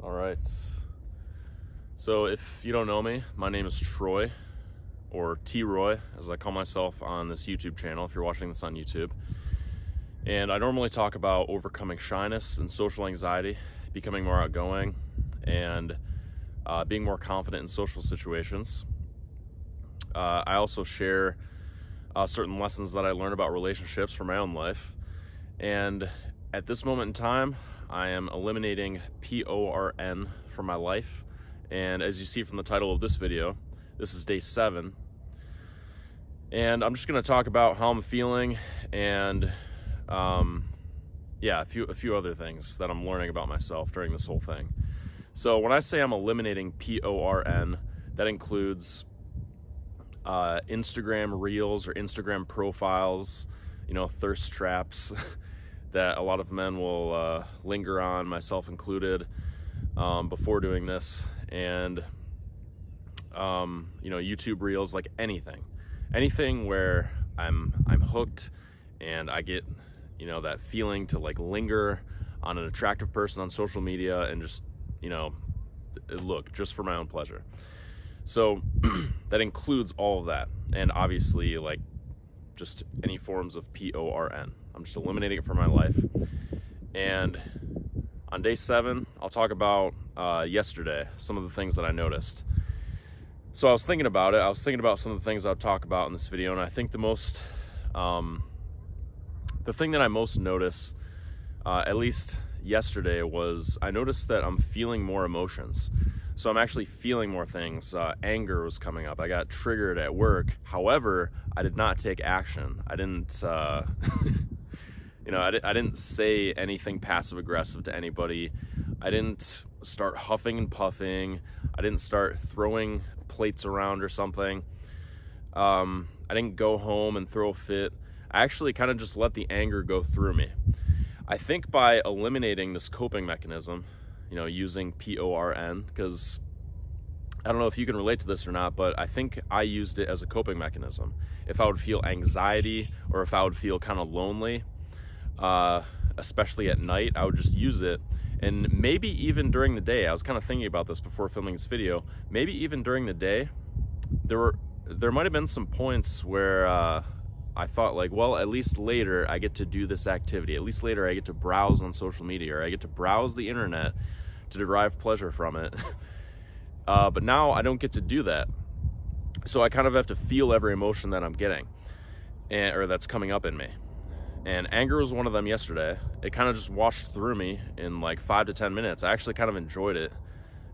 All right. So if you don't know me, my name is Troy, or T-Roy, as I call myself on this YouTube channel, if you're watching this on YouTube. And I normally talk about overcoming shyness and social anxiety, becoming more outgoing, and being more confident in social situations. I also share certain lessons that I learned about relationships from my own life. And at this moment in time, I am eliminating PORN from my life. And as you see from the title of this video, this is day 7. And I'm just going to talk about how I'm feeling and a few other things that I'm learning about myself during this whole thing. So when I say I'm eliminating PORN, that includes Instagram reels or Instagram profiles, thirst traps that a lot of men will linger on, myself included, before doing this, and YouTube reels, like anything where I'm hooked and I get that feeling to like linger on an attractive person on social media and just look just for my own pleasure. So that includes all of that, and obviously like just any forms of PORN. I'm just eliminating it from my life. And on day 7, I'll talk about yesterday, some of the things that I noticed. So I was thinking about it. I was thinking about some of the things I'll talk about in this video, and I think the thing that I most noticed, at least yesterday, was I noticed that I'm feeling more emotions. So I'm actually feeling more things. Anger was coming up. I got triggered at work. However, I did not take action. I didn't, I didn't say anything passive aggressive to anybody. I didn't start huffing and puffing. I didn't start throwing plates around or something. I didn't go home and throw a fit. I actually kind of just let the anger go through me. I think by eliminating this coping mechanism, using PORN, because I don't know if you can relate to this or not, but I think I used it as a coping mechanism. If I would feel anxiety or if I would feel kind of lonely, especially at night, I would just use it. And maybe even during the day, I was kind of thinking about this before filming this video, maybe even during the day, there might have been some points where I thought like, well, at least later I get to do this activity. At least later I get to browse on social media, or I get to browse the internet to derive pleasure from it. But now I don't get to do that. So I kind of have to feel every emotion that I'm getting, or that's coming up in me. And anger was one of them yesterday. It kind of just washed through me in like 5 to 10 minutes. I actually kind of enjoyed it.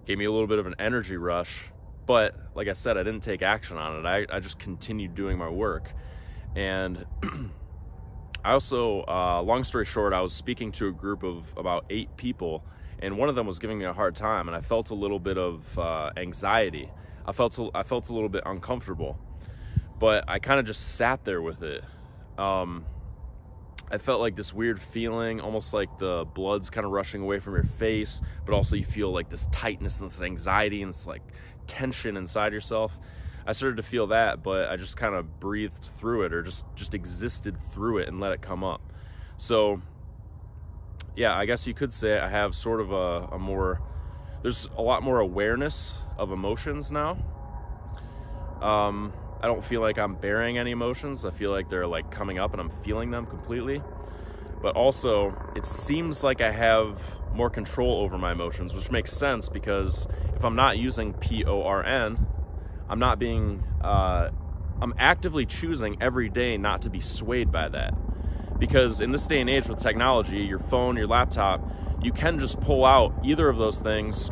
Gave me a little bit of an energy rush. But like I said, I didn't take action on it. I just continued doing my work. And I also, long story short, I was speaking to a group of about 8 people, and one of them was giving me a hard time, and I felt a little bit of anxiety. I felt a little bit uncomfortable, but I kind of just sat there with it. I felt like this weird feeling, almost like the blood's kind of rushing away from your face, but also you feel like this tightness and this anxiety and this like tension inside yourself. I started to feel that, but I just kind of breathed through it, or just existed through it and let it come up. So yeah, I guess you could say I have sort of there's a lot more awareness of emotions now. I don't feel like I'm bearing any emotions. I feel like they're like coming up and I'm feeling them completely. But also, it seems like I have more control over my emotions, which makes sense because if I'm not using PORN, I'm actively choosing every day not to be swayed by that. Because in this day and age with technology, your phone, your laptop, you can just pull out either of those things,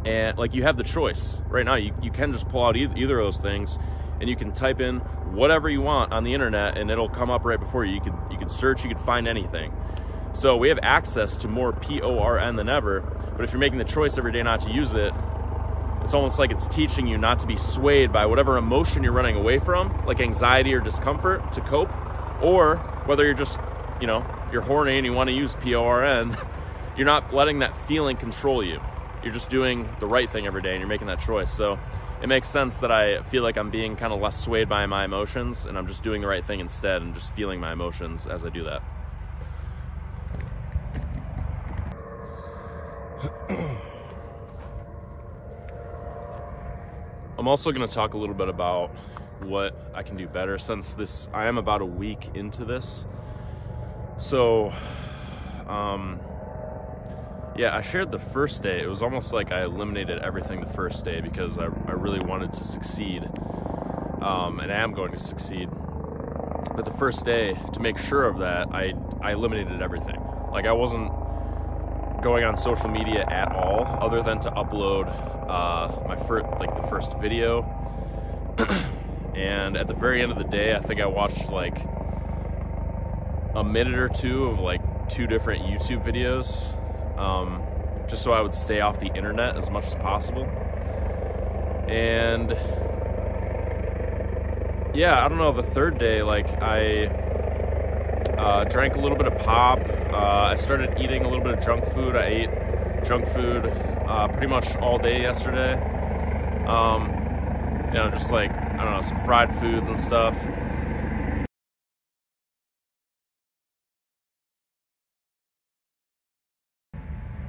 and like you have the choice. Right now, you can just pull out either of those things, and you can type in whatever you want on the internet and it'll come up right before you. You could search, you could find anything. So we have access to more PORN than ever, but if you're making the choice every day not to use it, it's almost like it's teaching you not to be swayed by whatever emotion you're running away from, like anxiety or discomfort, to cope, or whether you're just, you're horny and you want to use PORN, you're not letting that feeling control you. You're just doing the right thing every day and you're making that choice. So it makes sense that I feel like I'm being kind of less swayed by my emotions and I'm just doing the right thing instead and just feeling my emotions as I do that. I'm also going to talk a little bit about what I can do better since I am about a week into this. So, yeah, I shared the first day. It was almost like I eliminated everything the first day because I really wanted to succeed, and I am going to succeed. But the first day, to make sure of that, I eliminated everything. Like, I wasn't going on social media at all, other than to upload the first video. And at the very end of the day, I think I watched like a minute or two of like 2 different YouTube videos, just so I would stay off the internet as much as possible. And yeah, I don't know, the third day, like I drank a little bit of pop. I started eating a little bit of junk food. I ate junk food pretty much all day yesterday. You know, just like, I don't know, some fried foods and stuff.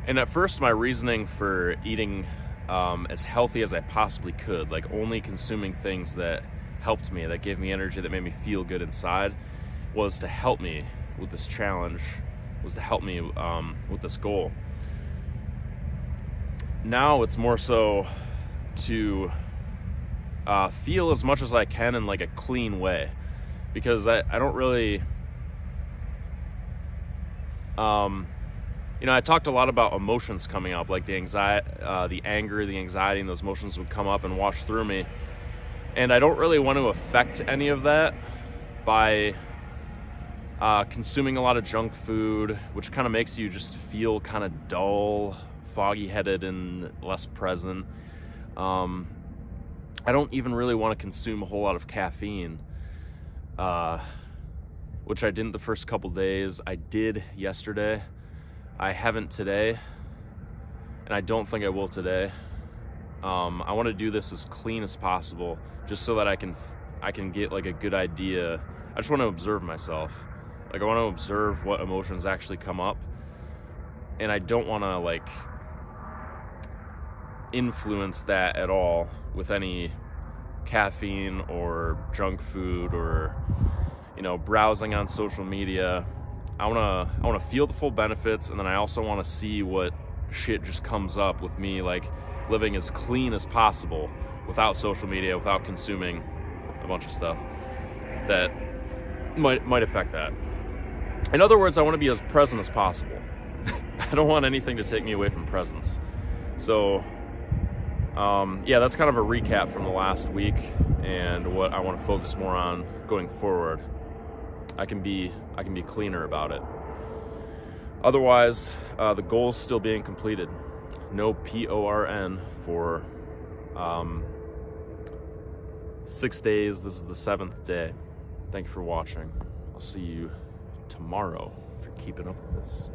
And at first, my reasoning for eating as healthy as I possibly could, like only consuming things that helped me, that gave me energy, that made me feel good inside, was to help me with this challenge, was to help me with this goal. Now it's more so to feel as much as I can in like a clean way, because I don't really, you know, I talked a lot about emotions coming up, like the anxiety, the anger, the anxiety, and those emotions would come up and wash through me. And I don't really want to affect any of that by consuming a lot of junk food, which kind of makes you just feel kind of dull, foggy-headed, and less present. I don't even really want to consume a whole lot of caffeine, which I didn't the first couple days. I did yesterday. I haven't today, and I don't think I will today. I want to do this as clean as possible, just so that I can get like a good idea. I just want to observe myself. Like, I want to observe what emotions actually come up, and I don't want to like influence that at all with any caffeine or junk food or, you know, browsing on social media. I want to feel the full benefits, and then I also want to see what shit just comes up with me, like living as clean as possible without social media, without consuming a bunch of stuff that might affect that. In other words, I want to be as present as possible. I don't want anything to take me away from presence. So yeah, that's kind of a recap from the last week and what I want to focus more on going forward. I can be cleaner about it. Otherwise, the goal's still being completed. No PORN for 6 days. This is the 7th day. Thank you for watching. I'll see you tomorrow if you're keeping up with this.